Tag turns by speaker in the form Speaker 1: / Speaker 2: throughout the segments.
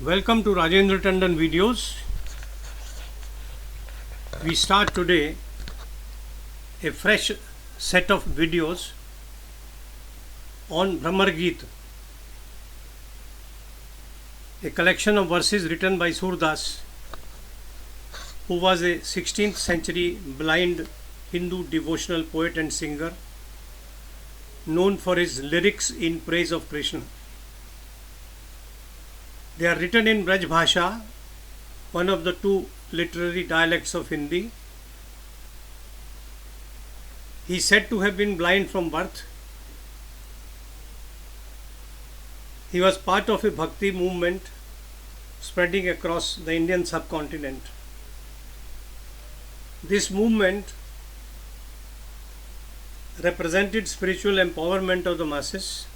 Speaker 1: Welcome to Rajendra Tandon videos. We start today a fresh set of videos on Brahmar Geet, a collection of verses written by Surdas, who was a 16th century blind Hindu devotional poet and singer known for his lyrics in praise of Krishna. They are written in Braj Bhasha, one of the two literary dialects of Hindi. He is said to have been blind from birth. He was part of a bhakti movement spreading across the Indian subcontinent. This movement represented spiritual empowerment of the masses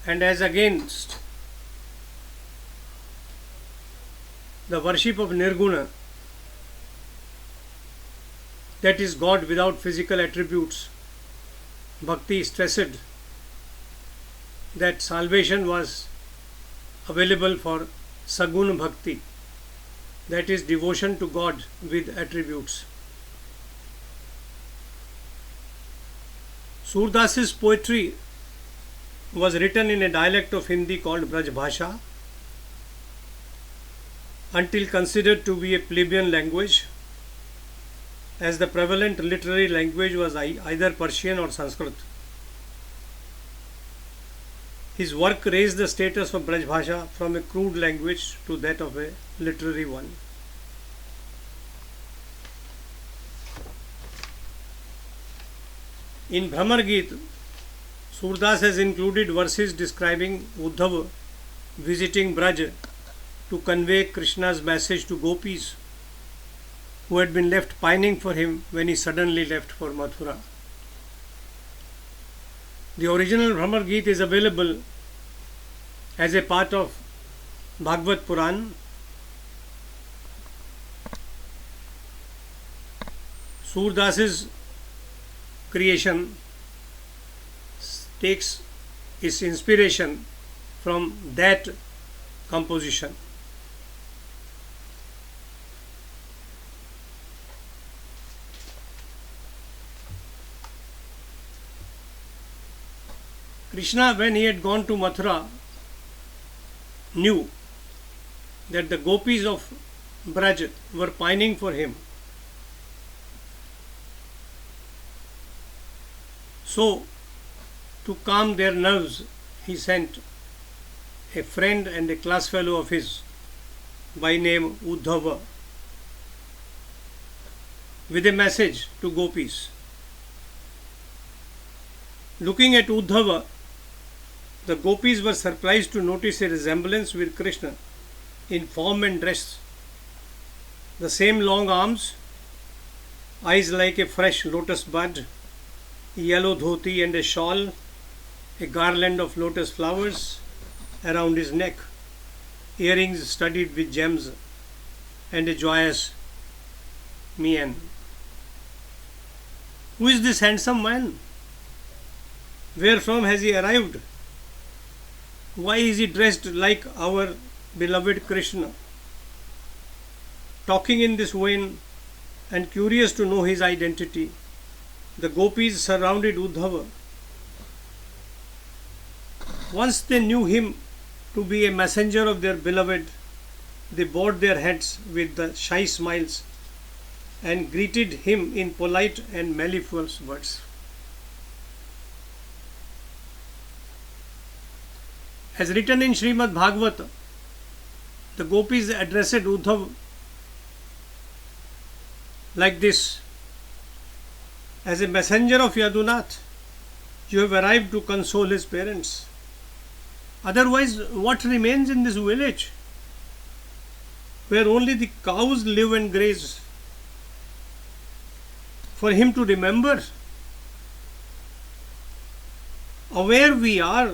Speaker 1: and as against the worship of Nirguna, that is God without physical attributes. Bhakti stressed that salvation was available for Sagun Bhakti, that is devotion to God with attributes. Surdas's poetry was written in a dialect of Hindi called Braj Bhasha, until considered to be a plebeian language, as the prevalent literary language was either Persian or Sanskrit. His work raised the status of Braj Bhasha from a crude language to that of a literary one. In Brahmar Geet, Surdas has included verses describing Uddhava visiting Braj to convey Krishna's message to gopis who had been left pining for him when he suddenly left for Mathura. The original Brahmar Geet is available as a part of Bhagavad Puran. Surdas's creation takes its inspiration from that composition. Krishna, when he had gone to Mathura, knew that the gopis of Braj were pining for him. So, to calm their nerves, he sent a friend and a class fellow of his by name Uddhava with a message to gopis. Looking at Uddhava, the gopis were surprised to notice a resemblance with Krishna in form and dress. The same long arms, eyes like a fresh lotus bud, yellow dhoti and a shawl, a garland of lotus flowers around his neck, earrings studded with gems, and a joyous mien. Who is this handsome man? Where from has he arrived? Why is he dressed like our beloved Krishna? Talking in this vein and curious to know his identity, the gopis surrounded Uddhava. Once they knew him to be a messenger of their beloved, they bowed their heads with the shy smiles and greeted him in polite and mellifluous words. As written in Srimad Bhagavata, the gopis addressed Uddhava like this: as a messenger of Yadunath, you have arrived to console his parents. Otherwise, what remains in this village where only the cows live and graze? For him to remember, aware we are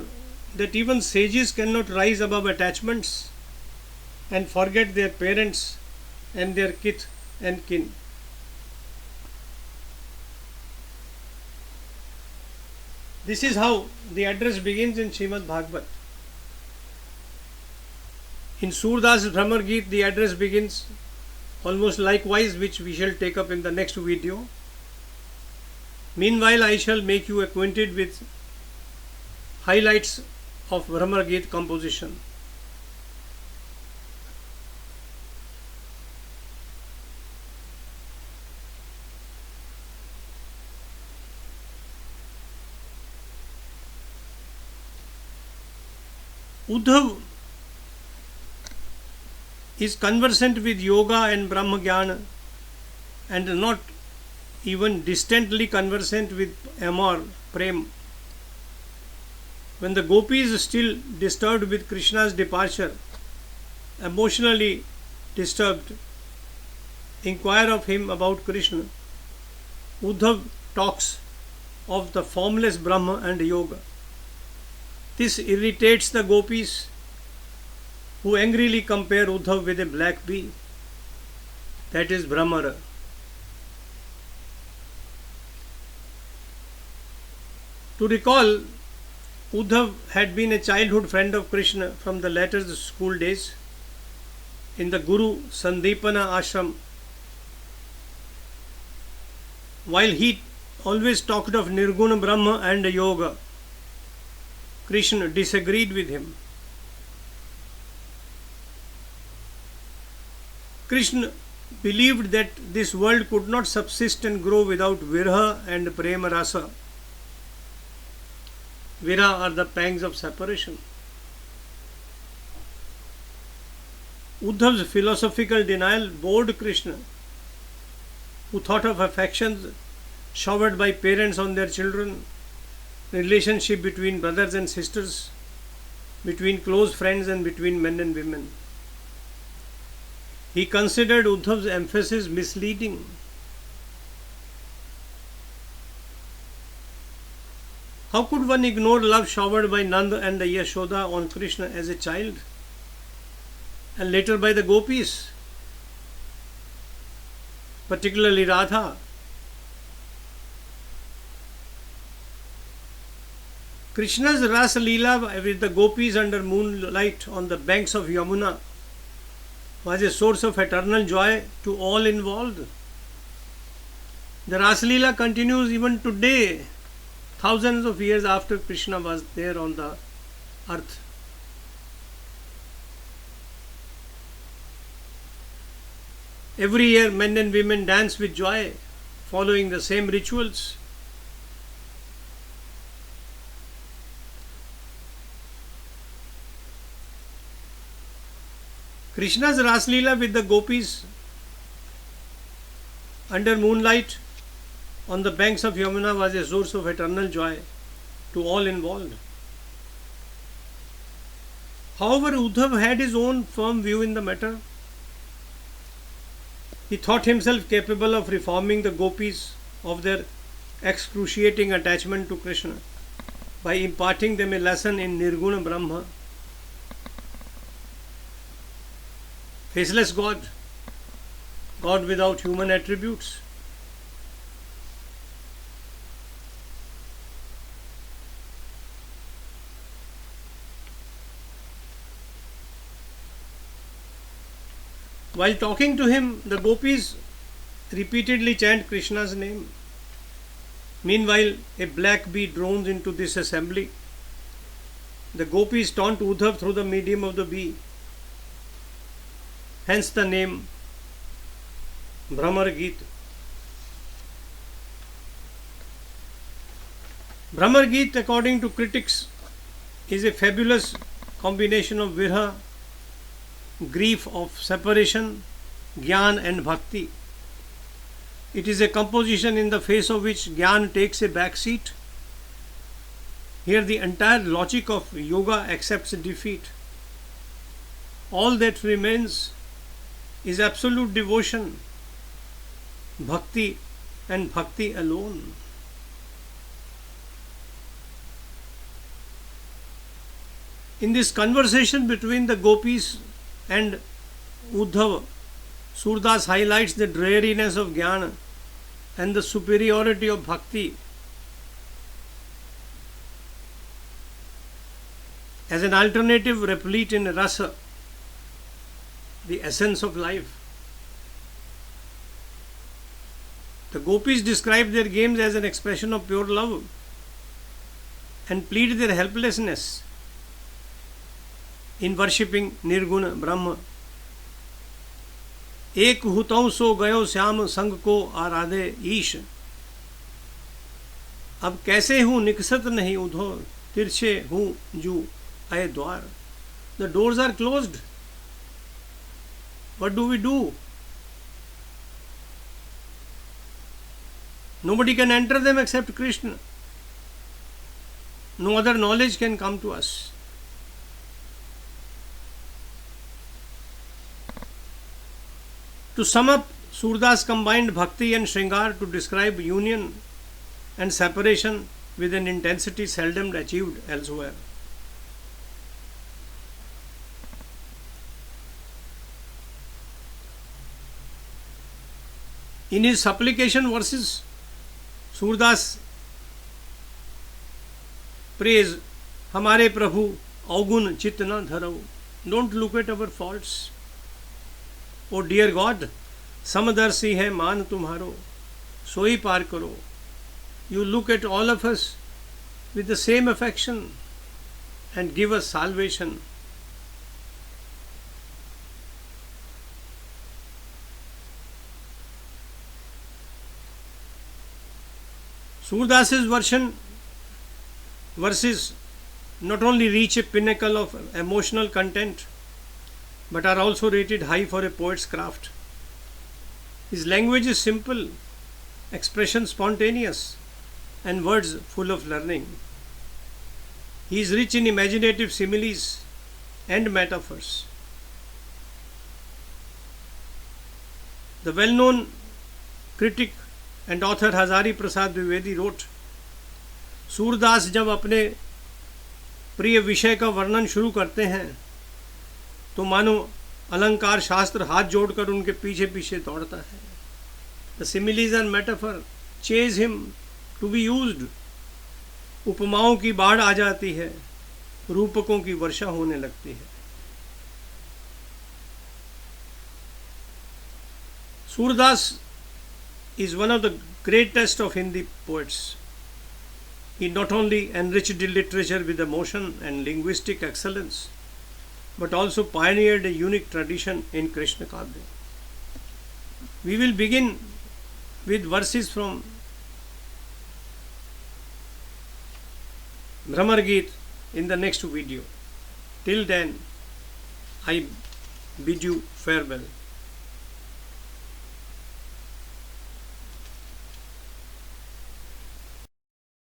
Speaker 1: that even sages cannot rise above attachments and forget their parents and their kith and kin. This is how the address begins in Srimad Bhagavat. In Surdas Bhramar Geet, the address begins almost likewise, which we shall take up in the next video. Meanwhile, I shall make you acquainted with highlights of Bhramar Geet composition. Uddhav is conversant with yoga and Brahma Jnana and not even distantly conversant with Amar, Prem. When the gopis, still disturbed with Krishna's departure, emotionally disturbed, inquire of him about Krishna, Uddhav talks of the formless Brahma and yoga. This irritates the gopis, who angrily compare Uddhav with a black bee, that is Brahmara. To recall, Uddhav had been a childhood friend of Krishna from the latter school days in the Guru Sandipana ashram. While he always talked of Nirguna Brahma and yoga, Krishna disagreed with him. Krishna believed that this world could not subsist and grow without Virha and Prema Rasa. Virha are the pangs of separation. Uddhav's philosophical denial bored Krishna, who thought of affections showered by parents on their children, relationship between brothers and sisters, between close friends and between men and women. He considered Uddhav's emphasis misleading. How could one ignore love showered by Nanda and Yashoda on Krishna as a child, and later by the gopis, particularly Radha? Krishna's Rasa Leela with the gopis under moonlight on the banks of Yamuna was a source of eternal joy to all involved. The Rasa Leela continues even today, thousands of years after Krishna was there on the earth. Every year men and women dance with joy, following the same rituals. Krishna's Rasa Leela with the gopis under moonlight on the banks of Yamuna was a source of eternal joy to all involved. However, Uddhav had his own firm view in the matter. He thought himself capable of reforming the gopis of their excruciating attachment to Krishna by imparting them a lesson in Nirguna Brahma, faceless God, God without human attributes. While talking to him, the gopis repeatedly chant Krishna's name. Meanwhile, a black bee drones into this assembly. The gopis taunt Uddhav through the medium of the bee. Hence the name Bhramar Geet. Bhramar Geet, according to critics, is a fabulous combination of virha, grief of separation, Gyan and Bhakti. It is a composition in the face of which Gyan takes a back seat. Here the entire logic of yoga accepts defeat. All that remains is absolute devotion, Bhakti and Bhakti alone. In this conversation between the gopis and Uddhava, Surdas highlights the dreariness of Jnana and the superiority of Bhakti. As an alternative replete in rasa, the essence of life. The gopis describe their games as an expression of pure love and plead their helplessness in worshipping Nirguna Brahma. एक हुतौ सो गयो श्याम संग को आराधे ईश. अब कैसे हूँ निकसत नहीं उधो, तिरछे हूँ जू आए द्वार. The doors are closed. What do we do? Nobody can enter them except Krishna. No other knowledge can come to us. To sum up, Surdas combined bhakti and shringar to describe union and separation with an intensity seldom achieved elsewhere. In his supplication verses, Surdas prays, हमारे प्रभु अवगुण चित्त न धरो. Don't look at our faults. O dear God, समदर्शी है मान तुम्हारो, सोई पार करो. You look at all of us with the same affection and give us salvation. Surdas's verses not only reach a pinnacle of emotional content but are also rated high for a poet's craft. His language is simple, expression spontaneous, and words full of learning. He is rich in imaginative similes and metaphors. The well-known critic and author Hazari Prasad Dwivedi wrote, Surdas जब अपने प्रिय विषय का वर्णन शुरू करते हैं तो मानो अलंकार शास्त्र हाथ जोड़कर उनके पीछे पीछे दौड़ता है. The similes and metaphor chase him to be used. उपमाओं की बाढ़ आ जाती है, रूपकों की वर्षा होने लगती है. Surdas is one of the greatest of Hindi poets. He not only enriched the literature with emotion and linguistic excellence, but also pioneered a unique tradition in Krishna Kavya. We will begin with verses from Bhramar Geet in the next video. Till then, I bid you farewell.